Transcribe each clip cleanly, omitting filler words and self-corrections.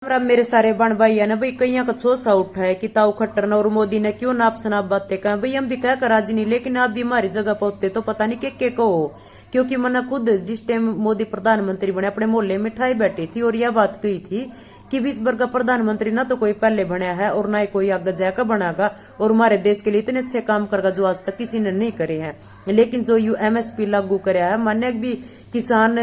राम मेरे सारे बन भाई है ना भाई कईया का छोसा उठा है कि ताऊ खट्टर और मोदी ने क्यों नाप शनाप बातें कहा भाई हम भी कह कर राजी नहीं लेकिन आप भी हमारी जगह पहुंचते तो पता नहीं के को हो। क्योंकि मैंने खुद जिस टाइम मोदी प्रधानमंत्री बने अपने मोहल्ले में ठाई बैठी थी और यह बात कही थी कि 20 वर्ग का प्रधानमंत्री ना तो कोई पहले बनया है और ना ही कोई आगे जाकर बनागा और हमारे देश के लिए इतने अच्छे काम करेगा जो आज तक किसी ने नहीं करे हैं। लेकिन जो यू MSP लागू कराया है मान्य भी किसान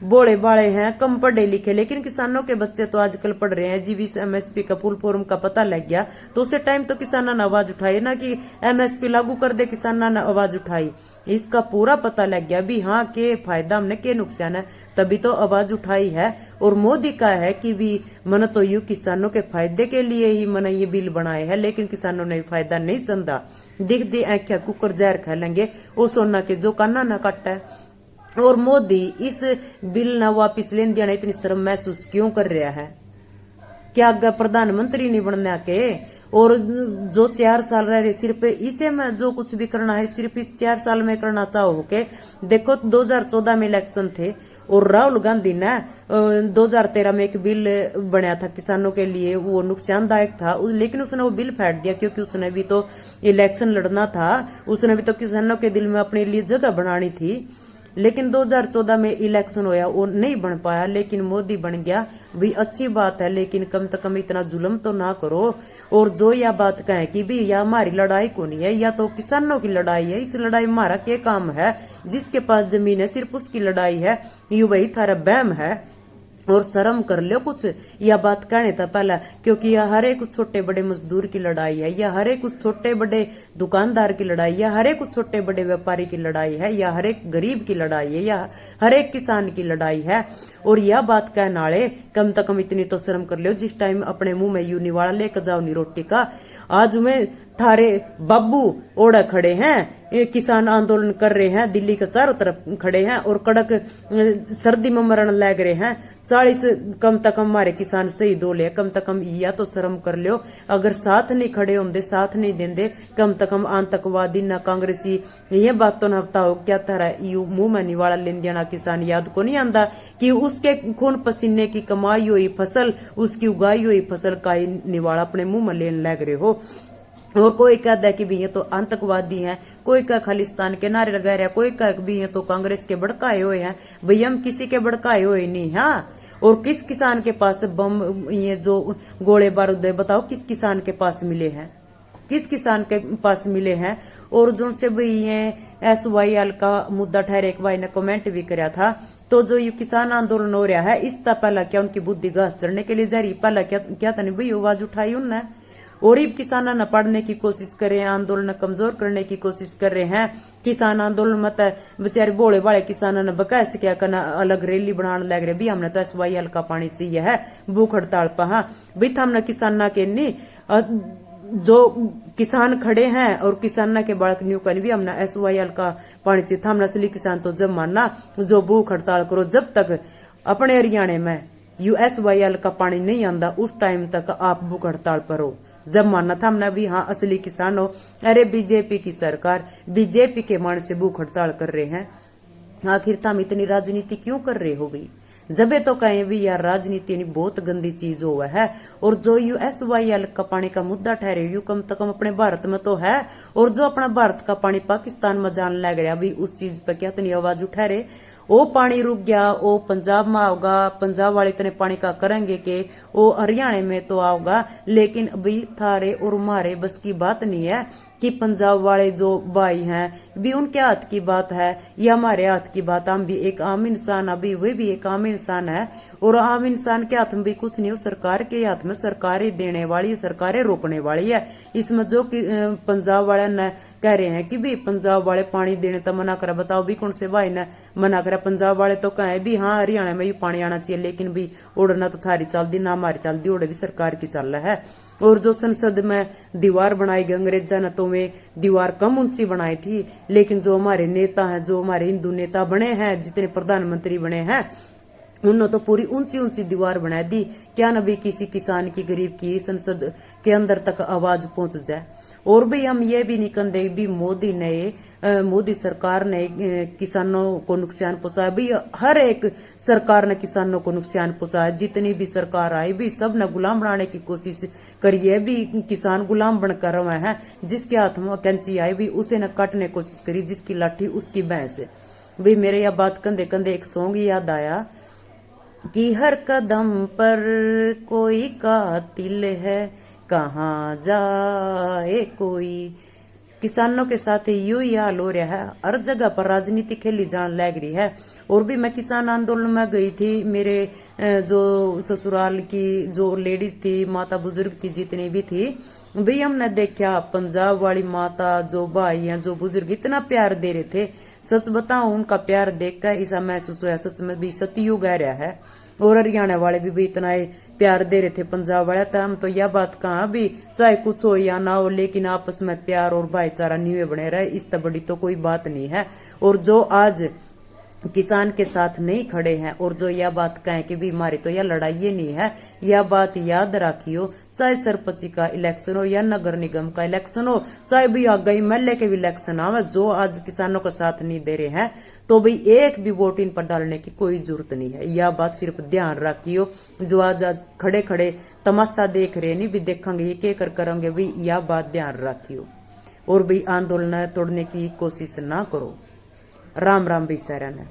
बोले बाले हैं कम पढ़े लिखे लेकिन किसानों के बच्चे तो आजकल पढ़ रहे हैं। जी 20 MSP का फुल फॉर्म का पता लग गया तो उसे टाइम तो किसानों ने आवाज उठाई ना कि MSP लागू कर दे, किसानों ने आवाज उठाई। इसका पूरा पता लग गया भी हाँ के फायदा हमने के नुकसान है तभी तो आवाज उठाई है। और मोदी का है कि भी मन तो यू किसानों के फायदे के लिए ही मन ये बिल बनाए है लेकिन किसानों ने फायदा नहीं समझा। दिख दी आंखें कुकर जहर खा लेंगे वो सोना के जो काना न काटा है। और मोदी इस बिल न वापिस लेने देना इतनी शर्म महसूस क्यों कर रहा है? क्या आगे प्रधानमंत्री नहीं बनना के? और जो 4 साल रह रहे सिर्फ इसे में जो कुछ भी करना है सिर्फ इस 4 साल में करना चाहो के। देखो 2014 में इलेक्शन थे और राहुल गांधी ने 2013 में एक बिल बनाया था किसानों के लिए, वो नुकसानदायक था लेकिन उसने वो बिल फेंक दिया क्योंकि उसने भी तो इलेक्शन लड़ना था, उसने भी तो किसानों के दिल में अपने लिए जगह बनानी थी। लेकिन 2014 में इलेक्शन होया वो नहीं बन पाया लेकिन मोदी बन गया। भी अच्छी बात है लेकिन कम से कम इतना जुल्म तो ना करो। और जो यह बात कहे कि भी यह हमारी लड़ाई को नहीं है या तो किसानों की लड़ाई है, इस लड़ाई में हमारा क्या काम है? जिसके पास जमीन है सिर्फ उसकी लड़ाई है, यू वही थारा बहम है। और शर्म कर लो कुछ यह बात कहने था पहला क्योंकि यह हर एक छोटे बड़े मजदूर की लड़ाई है, या हर एक छोटे बड़े दुकानदार की लड़ाई, या हर एक छोटे बड़े व्यापारी की लड़ाई है, या हर एक गरीब की लड़ाई है, या हर एक किसान की लड़ाई है। और यह बात कहने वाले कम से कम इतनी तो शर्म कर लो जिस टाइम अपने मुंह में यूं निवाड़ा लेकर जाओ नी रोटी का। आज में थारे बाबू ओढ़ा खड़े हैं, किसान आंदोलन कर रहे हैं, दिल्ली के चारों तरफ खड़े हैं और कड़क सर्दी में मरण लग रहे हैं। 40 कम तक हमारे किसान शहीद हो ले, कम तक हम या तो शर्म कर लो। अगर साथ नहीं खड़े होंगे साथ नहीं देंगे कम तक हम आतंकवादी ना कांग्रेसी ये बात तो ना बताओ क्या तरह यू मुंह में निवाड़ा लेन देना किसान याद को नहीं आंदा कि उसके खून पसीने की कमाई हुई फसल, उसकी उगाई हुई फसल का ही निवाड़ा अपने मुंह में लेने लग रहे हो। और कोई कहता है कि भी ये तो आतंकवादी हैं, कोई का खालिस्तान के नारे लगा रहा है, कोई का भी ये तो कांग्रेस के भड़काए हुए हैं। भाई हम किसी के भड़काए हुए नहीं है। और किस किसान के पास बम ये जो गोले बारूद बताओ किस किसान के पास मिले हैं? किस किसान के पास मिले हैं? और जो से भाई ये SYL का मुद्दा ठहरे एक भाई ने कमेंट भी कराया था तो जो ये किसान आंदोलन हो रहा है इसका पहला क्या उनकी बुद्धि घास चढ़ने के लिए जारी पहला क्या था नहीं भाई आवाज उठाई उनने। और किसान न पढ़ने की कोशिश कर रहे हैं, आंदोलन कमजोर करने की कोशिश कर रहे हैं। किसान आंदोलन मत बेचारे बोले बाले किसानों ने बकायस क्या करना अलग रैली बनाने लग रहे भी हमने तो SYL का पानी चाहिए है भूख हड़ताल पर। हाँ भाई हमने किसान के नहीं जो किसान खड़े हैं और किसान के बालक न्यू कर भी हमने SYL का पानी चाहिए था। हमने असली किसान तो जब मानना जो भूख हड़ताल करो जब तक अपने हरियाणा में SYL का पानी नहीं आंदा उस टाइम तक आप भूख हड़ताल पर हो। जब मानना था हमने भी हाँ असली किसान हो। अरे बीजेपी की सरकार बीजेपी के मान से भूख हड़ताल कर रहे हैं। आखिर तुम इतनी राजनीति क्यों कर रहे हो भाई? जबे तो कहें भी यार राजनीति बहुत गंदी चीज हुआ है। और जो SYL का पानी का मुद्दा ठहरे यू कम से कम अपने भारत में तो है। और जो अपना भारत का पानी पाकिस्तान में जान लग रहा अभी उस चीज पे क्या इतनी आवाज उठा रहे? वो पानी रुक गया वो पंजाब में आओगा, पंजाब वाले इतने पानी का करेंगे कि वो हरियाणा में तो आओगा। लेकिन अभी थारे और हमारे बस की बात नहीं है कि पंजाब वाले जो भाई हैं भी उनके हाथ की बात है या हमारे हाथ की बात। हम भी एक आम इंसान अभी वे भी एक आम इंसान है और आम इंसान के हाथ में भी कुछ नहीं हो, सरकार के हाथ में सरकारें देने वाली है, सरकारें रोकने वाली है। इसमें जो कि पंजाब वाले ने कह रहे हैं कि भी पंजाब वाले पानी देने तो मना करा, बताओ भी कौन से भाई ने मना करा? पंजाब वाले तो कहे भी हाँ हरियाणा में भी पानी आना चाहिए लेकिन भी उड़ना तो थारी चल दी ना हमारी चल दी, उड़े भी सरकार की चल है। और जो संसद में दीवार बनाई गई अंग्रेजा ने तो वे दीवार कम ऊंची बनाई थी लेकिन जो हमारे नेता हैं जो हमारे हिंदू नेता बने हैं जितने प्रधानमंत्री बने हैं उन्होंने तो पूरी ऊंची ऊंची दीवार बना दी, क्या न भी किसी किसान की गरीब की संसद के अंदर तक आवाज पहुंच जाए। और भी हम ये भी नहीं कहते भी मोदी सरकार ने किसानों को नुकसान पहुंचाया। भी हर एक सरकार ने किसानों को नुकसान पहुंचाया। जितनी भी सरकार आई भी सब ने गुलाम बनाने की कोशिश करी है। भी किसान गुलाम बनकर रहे हैं। जिसके हाथ में कैंची आई भी उसे न काटने की कोशिश करी, जिसकी लाठी उसकी भैंस। भी मेरे यह बात कंधे कंधे एक सॉन्ग याद आया कि हर कदम पर कोई कातिल है, कहाँ जाए कोई। किसानों के साथ यूं ही हाल हो रहा है। हर जगह पर राजनीति खेली जान लग रही है। और भी मैं किसान आंदोलन में गई थी। मेरे जो ससुराल की जो लेडीज थी, माता बुजुर्ग थी, जितनी भी थी, भी हमने देखा पंजाब वाली माता, जो भाई हैं, जो बुजुर्ग इतना प्यार दे रहे थे। सच बताऊं, उनका प्यार देखकर ऐसा महसूस हुआ सच में भी सतयुग आ रहा है। और हरियाणा वाले भी इतना प्यार दे रहे थे पंजाब वाले। तो हम तो यह बात कहा भी चाहे कुछ हो या ना हो, लेकिन आपस में प्यार और भाईचारा न्यूए बने रहे, इससे बड़ी तो कोई बात नहीं है। और जो आज किसान के साथ नहीं खड़े हैं और जो यह बात कहें कि भी हमारी तो यह लड़ाई नहीं है, यह बात याद रखियो। चाहे सरपंच का इलेक्शन हो या नगर निगम का इलेक्शन हो, चाहे भी आगे एमएलए के भी इलेक्शन आवे, जो आज किसानों का साथ नहीं दे रहे हैं तो भाई एक भी वोट इन पर डालने की कोई जरूरत नहीं है। यह बात सिर्फ ध्यान रखियो। जो आज खड़े खड़े तमाशा देख रहे नहीं भी देखेंगे ये क्या कर करेंगे, भाई यह बात ध्यान रखियो। और भी आंदोलन तोड़ने की कोशिश ना करो। राम राम भी सारा ने।